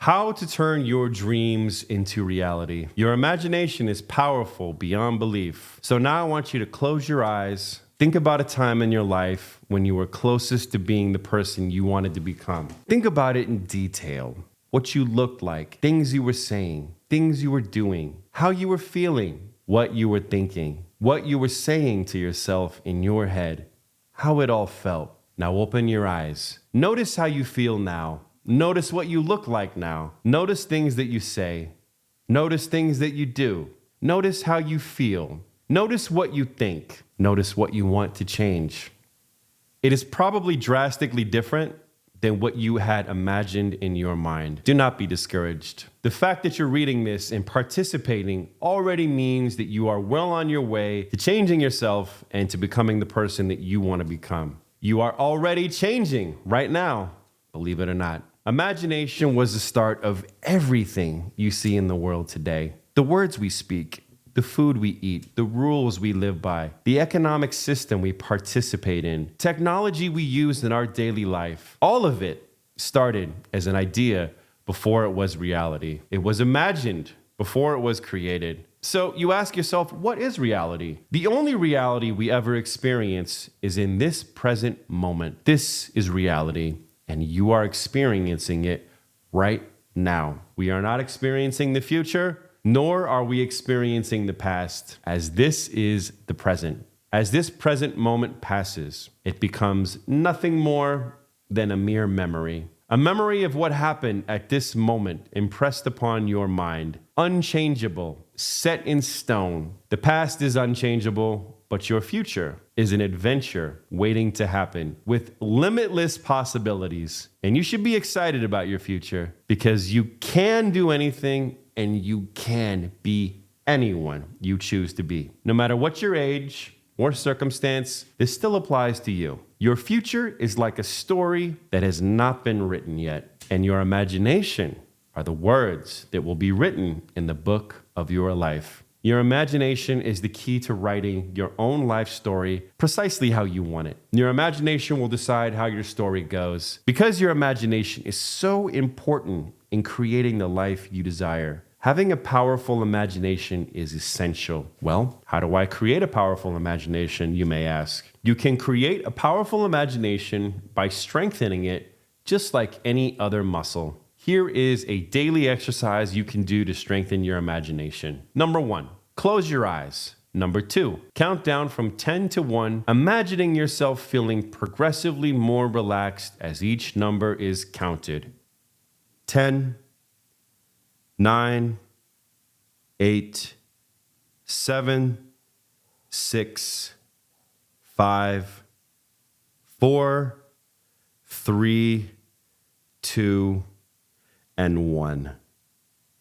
How to turn your dreams into reality. Your imagination is powerful beyond belief. So now I want you to close your eyes. Think about a time in your life when you were closest to being the person you wanted to become. Think about it in detail. What you looked like, things you were saying, things you were doing, how you were feeling, what you were thinking, what you were saying to yourself in your head, how it all felt. Now open your eyes. Notice how you feel now. Notice what you look like now. Notice things that you say. Notice things that you do. Notice how you feel. Notice what you think. Notice what you want to change. It is probably drastically different than what you had imagined in your mind. Do not be discouraged. The fact that you're reading this and participating already means that you are well on your way to changing yourself and to becoming the person that you want to become. You are already changing right now, believe it or not. Imagination was the start of everything you see in the world today. The words we speak, the food we eat, the rules we live by, the economic system we participate in, technology we use in our daily life. All of it started as an idea before it was reality. It was imagined before it was created. So you ask yourself, what is reality? The only reality we ever experience is in this present moment. This is reality, and you are experiencing it right now. We are not experiencing the future, nor are we experiencing the past, as this is the present. As this present moment passes, it becomes nothing more than a mere memory. A memory of what happened at this moment impressed upon your mind. Unchangeable, set in stone. The past is unchangeable, but your future is an adventure waiting to happen with limitless possibilities. And you should be excited about your future because you can do anything and you can be anyone you choose to be. No matter what your age or circumstance, this still applies to you. Your future is like a story that has not been written yet, and your imagination are the words that will be written in the book of your life. Your imagination is the key to writing your own life story precisely how you want it. Your imagination will decide how your story goes. Because your imagination is so important in creating the life you desire, having a powerful imagination is essential. Well, how do I create a powerful imagination, you may ask? You can create a powerful imagination by strengthening it just like any other muscle. Here is a daily exercise you can do to strengthen your imagination. Number 1, close your eyes. Number 2, count down from 10 to 1, imagining yourself feeling progressively more relaxed as each number is counted. 10, 9, 8, 7, 6, 5, 4, 3, 2, and 1.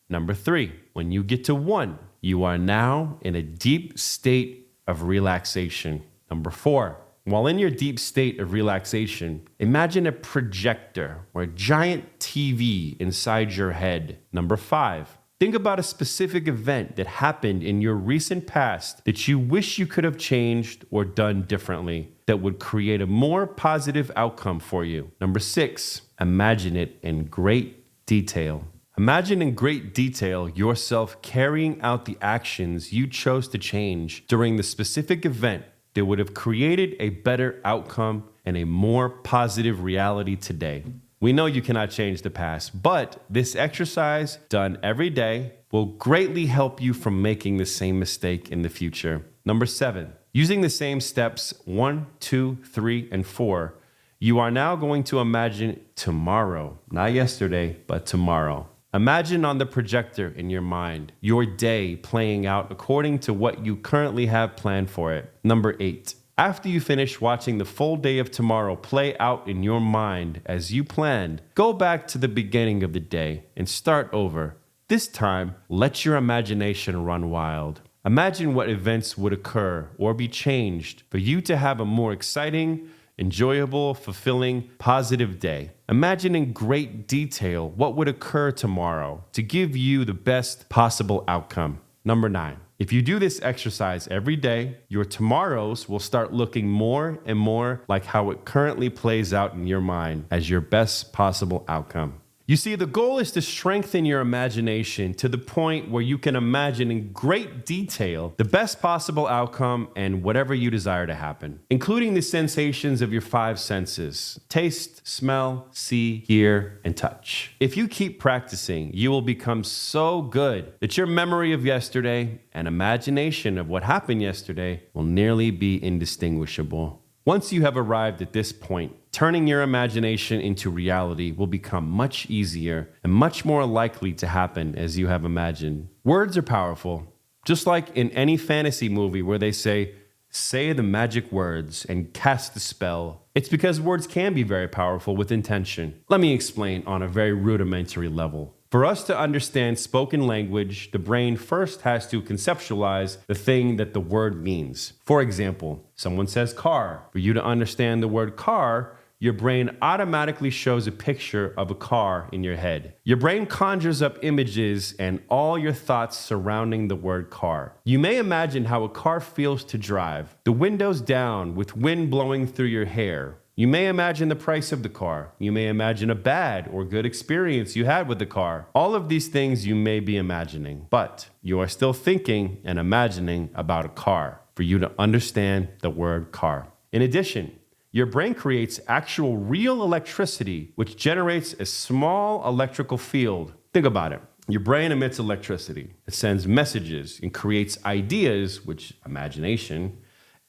Number 3, when you get to 1, you are now in a deep state of relaxation. Number 4, while in your deep state of relaxation, imagine a projector or a giant TV inside your head. Number 5, think about a specific event that happened in your recent past that you wish you could have changed or done differently that would create a more positive outcome for you. Number 6, imagine it in great detail. Imagine in great detail yourself carrying out the actions you chose to change during the specific event that would have created a better outcome and a more positive reality today. We know you cannot change the past, but this exercise done every day will greatly help you from making the same mistake in the future. Number 7, using the same steps 1, 2, 3, and 4, you are now going to imagine tomorrow, not yesterday, but tomorrow. Imagine on the projector in your mind your day playing out according to what you currently have planned for it. Number 8, after you finish watching the full day of tomorrow play out in your mind as you planned, go back to the beginning of the day and start over. This time, let your imagination run wild. Imagine what events would occur or be changed for you to have a more exciting, enjoyable, fulfilling, positive day. Imagine in great detail what would occur tomorrow to give you the best possible outcome. Number 9, if you do this exercise every day, your tomorrows will start looking more and more like how it currently plays out in your mind as your best possible outcome. You see, the goal is to strengthen your imagination to the point where you can imagine in great detail the best possible outcome and whatever you desire to happen, including the sensations of your five senses: taste, smell, see, hear, and touch. If you keep practicing, you will become so good that your memory of yesterday and imagination of what happened yesterday will nearly be indistinguishable. Once you have arrived at this point, turning your imagination into reality will become much easier and much more likely to happen as you have imagined. Words are powerful. Just like in any fantasy movie where they say the magic words and cast the spell, it's because words can be very powerful with intention. Let me explain on a very rudimentary level. For us to understand spoken language, the brain first has to conceptualize the thing that the word means. For example, someone says car. For you to understand the word car, your brain automatically shows a picture of a car in your head. Your brain conjures up images and all your thoughts surrounding the word car. You may imagine how a car feels to drive, the windows down with wind blowing through your hair. You may imagine the price of the car. You may imagine a bad or good experience you had with the car. All of these things you may be imagining, but you are still thinking and imagining about a car for you to understand the word car. In addition, your brain creates actual real electricity, which generates a small electrical field. Think about it. Your brain emits electricity. It sends messages and creates ideas, which imagination,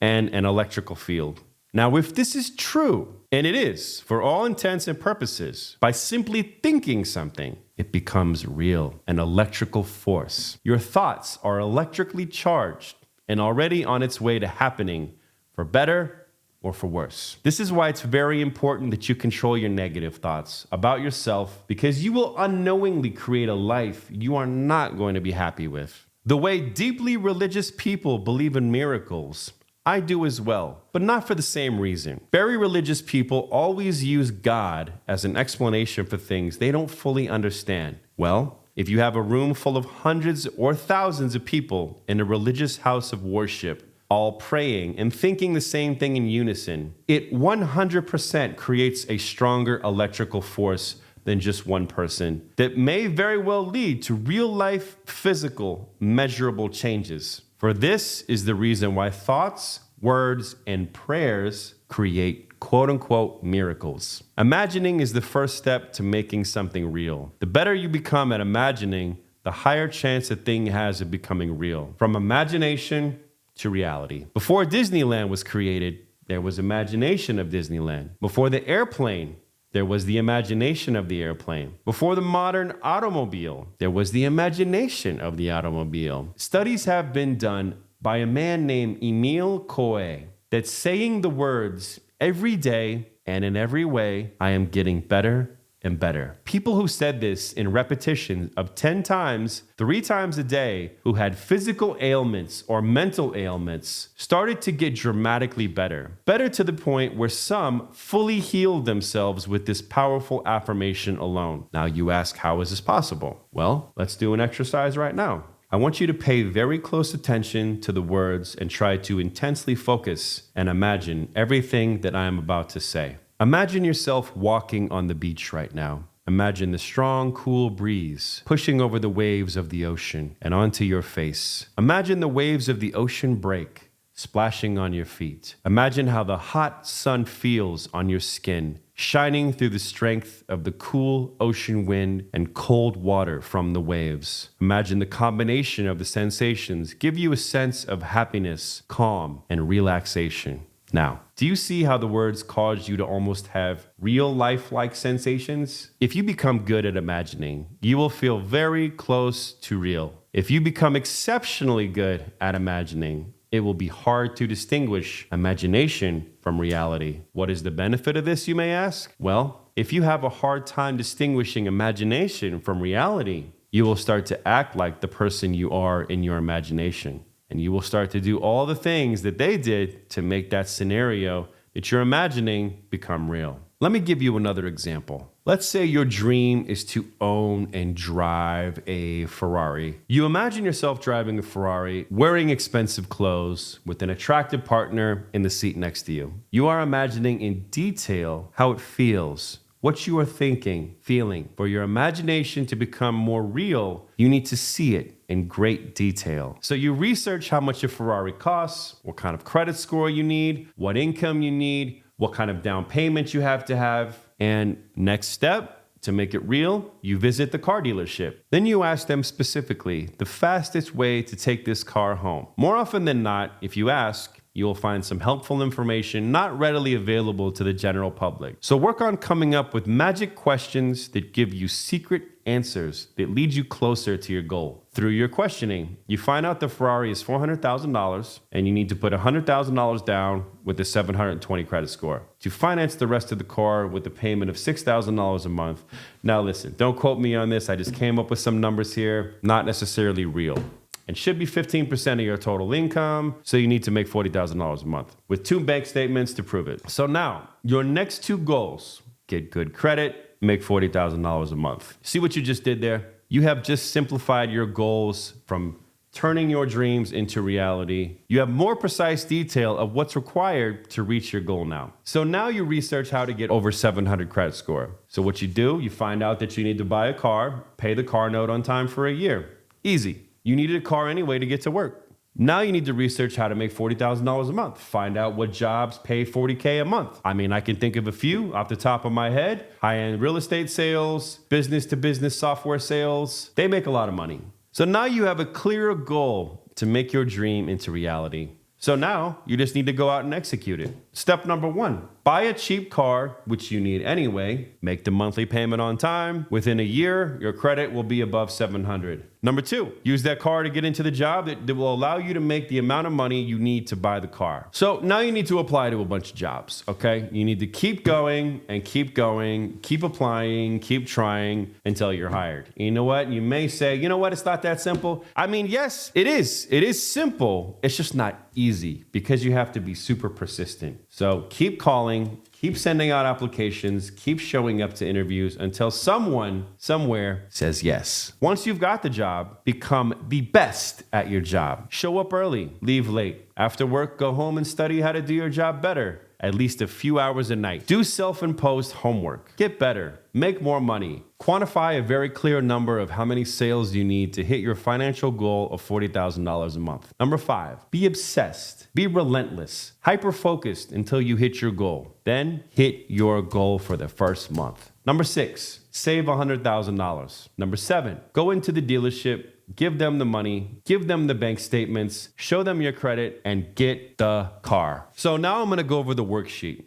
and an electrical field. Now, if this is true, and it is for all intents and purposes, by simply thinking something, it becomes real, an electrical force. Your thoughts are electrically charged and already on its way to happening, for better or for worse. This is why it's very important that you control your negative thoughts about yourself, because you will unknowingly create a life you are not going to be happy with. The way deeply religious people believe in miracles, I do as well, but not for the same reason. Very religious people always use God as an explanation for things they don't fully understand. Well, if you have a room full of hundreds or thousands of people in a religious house of worship, all praying and thinking the same thing in unison, it 100% creates a stronger electrical force than just one person that may very well lead to real-life, physical, measurable changes. For this is the reason why thoughts, words, and prayers create quote-unquote miracles. Imagining is the first step to making something real. The better you become at imagining, the higher chance a thing has of becoming real. From imagination to reality. Before Disneyland was created, there was imagination of Disneyland. Before the airplane, there was the imagination of the airplane. Before the modern automobile, there was the imagination of the automobile. Studies have been done by a man named Emile Coué that saying the words every day and in every way, I am getting better and better. People who said this in repetition of 10 times, 3 times a day, who had physical ailments or mental ailments, started to get dramatically better. Better to the point where some fully healed themselves with this powerful affirmation alone. Now you ask, how is this possible? Well, let's do an exercise right now. I want you to pay very close attention to the words and try to intensely focus and imagine everything that I am about to say. Imagine yourself walking on the beach right now. Imagine the strong, cool breeze pushing over the waves of the ocean and onto your face. Imagine the waves of the ocean break, splashing on your feet. Imagine how the hot sun feels on your skin, shining through the strength of the cool ocean wind and cold water from the waves. Imagine the combination of the sensations give you a sense of happiness, calm, and relaxation. Now, do you see how the words cause you to almost have real life-like sensations? If you become good at imagining, you will feel very close to real. If you become exceptionally good at imagining, it will be hard to distinguish imagination from reality. What is the benefit of this, you may ask? Well, if you have a hard time distinguishing imagination from reality, you will start to act like the person you are in your imagination. And you will start to do all the things that they did to make that scenario that you're imagining become real. Let me give you another example. Let's say your dream is to own and drive a Ferrari. You imagine yourself driving a Ferrari, wearing expensive clothes, with an attractive partner in the seat next to you. You are imagining in detail how it feels, what you are thinking, feeling. For your imagination to become more real, you need to see it in great detail. So you research how much a Ferrari costs, what kind of credit score you need, what income you need, what kind of down payment you have to have. And next step, to make it real, you visit the car dealership. Then you ask them specifically the fastest way to take this car home. More often than not, if you ask, you will find some helpful information not readily available to the general public. So work on coming up with magic questions that give you secret answers that lead you closer to your goal. Through your questioning, you find out the Ferrari is $400,000 and you need to put $100,000 down with a 720 credit score to finance the rest of the car with a payment of $6,000 a month. Now listen, don't quote me on this. I just came up with some numbers here, not necessarily real. And should be 15% of your total income, so you need to make $40,000 a month with 2 bank statements to prove it. So now, your next 2 goals: get good credit, make $40,000 a month. See what you just did there? You have just simplified your goals from turning your dreams into reality. You have more precise detail of what's required to reach your goal now. So now you research how to get over 700 credit score. So what you do, you find out that you need to buy a car, pay the car note on time for a year. Easy. You needed a car anyway to get to work. Now you need to research how to make $40,000 a month. Find out what jobs pay $40K a month. I mean, I can think of a few off the top of my head. High-end real estate sales, business-to-business software sales. They make a lot of money. So now you have a clearer goal to make your dream into reality. So now you just need to go out and execute it. Step number 1, buy a cheap car, which you need anyway. Make the monthly payment on time. Within a year, your credit will be above 700. Number 2, use that car to get into the job that will allow you to make the amount of money you need to buy the car. So now you need to apply to a bunch of jobs, okay? You need to keep going, keep applying, keep trying until you're hired. You know what? You may say, you know what? It's not that simple. I mean, yes, it is. It is simple. It's just not easy because you have to be super persistent. So keep calling, keep sending out applications, keep showing up to interviews until someone somewhere says yes. Once you've got the job, become the best at your job. Show up early, leave late. After work, go home and study how to do your job better. At least a few hours a night. Do self-imposed homework. Get better. Make more money. Quantify a very clear number of how many sales you need to hit your financial goal of $40,000 a month. Number 5, be obsessed. Be relentless. Hyper-focused until you hit your goal. Then hit your goal for the first month. Number 6, save $100,000. Number 7, go into the dealership, give them the money, give them the bank statements, show them your credit, and get the car. So now I'm gonna go over the worksheet.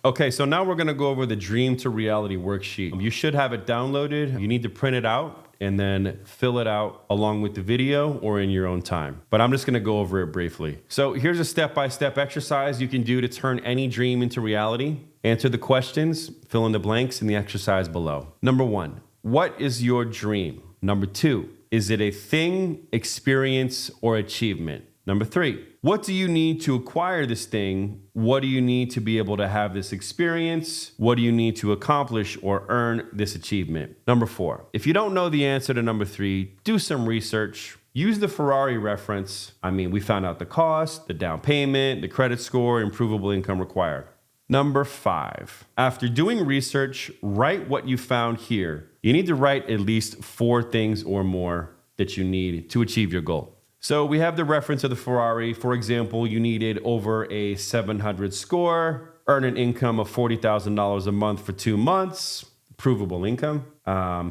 Okay, so now we're gonna go over the Dream to Reality worksheet. You should have it downloaded. You need to print it out and then fill it out along with the video or in your own time. But I'm just gonna go over it briefly. So here's a step-by-step exercise you can do to turn any dream into reality. Answer the questions, fill in the blanks in the exercise below. Number 1, what is your dream? Number 2, is it a thing, experience, or achievement? Number 3, what do you need to acquire this thing? What do you need to be able to have this experience? What do you need to accomplish or earn this achievement? Number 4, if you don't know the answer to number 3, do some research. Use the Ferrari reference. I mean, we found out the cost, the down payment, the credit score, improvable income required. Number 5, after doing research, write what you found here. You need to write at least 4 things or more that you need to achieve your goal. So we have the reference of the Ferrari. For example, you needed over a 700 score, earn an income of $40,000 a month for 2 months, provable income,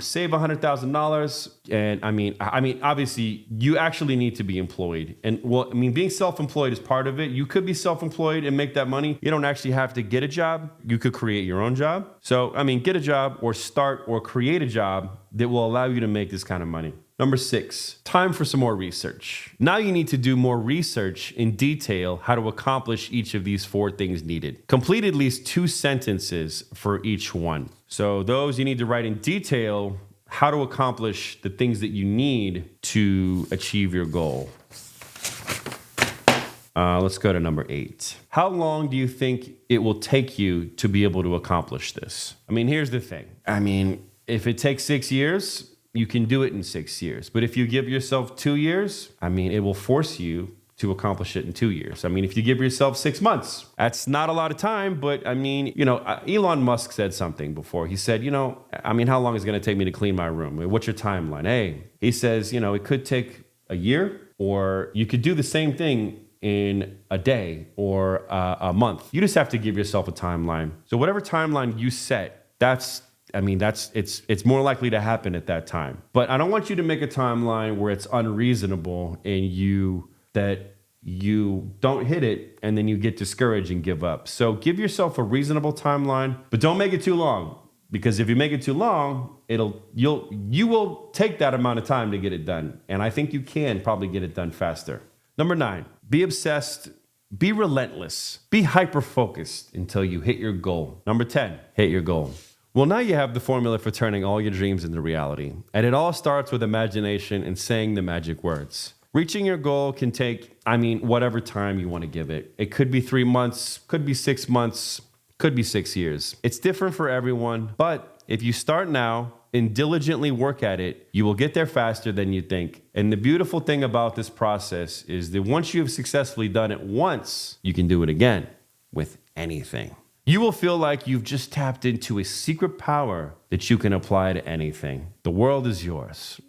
save $100,000. And I mean, obviously you actually need to be employed. And well, I mean, being self-employed is part of it. You could be self-employed and make that money. You don't actually have to get a job. You could create your own job. So, I mean, get a job or start or create a job that will allow you to make this kind of money. Number 6, time for some more research. Now you need to do more research in detail how to accomplish each of these 4 things needed. Complete at least 2 sentences for each one. So those you need to write in detail how to accomplish the things that you need to achieve your goal. Let's go to number 8. How long do you think it will take you to be able to accomplish this? I mean, here's the thing. I mean, if it takes 6 years, you can do it in 6 years. But if you give yourself 2 years, I mean, it will force you to accomplish it in 2 years. I mean, if you give yourself 6 months, that's not a lot of time, but I mean, Elon Musk said something before. He said, how long is it going to take me to clean my room? What's your timeline? Hey, he says, it could take a year, or you could do the same thing in a day or a month. You just have to give yourself a timeline. So whatever timeline you set, it's more likely to happen at that time. But I don't want you to make a timeline where it's unreasonable and that you don't hit it and then you get discouraged and give up. So give yourself a reasonable timeline, but don't make it too long, because if you make it too long, you will take that amount of time to get it done. And I think you can probably get it done faster. Number 9, be obsessed, be relentless, be hyper-focused until you hit your goal. Number 10, hit your goal. Well, now you have the formula for turning all your dreams into reality. And it all starts with imagination and saying the magic words. Reaching your goal can take, whatever time you want to give it. It could be 3 months, could be 6 months, could be 6 years. It's different for everyone, but if you start now and diligently work at it, you will get there faster than you think. And the beautiful thing about this process is that once you've successfully done it once, you can do it again with anything. You will feel like you've just tapped into a secret power that you can apply to anything. The world is yours.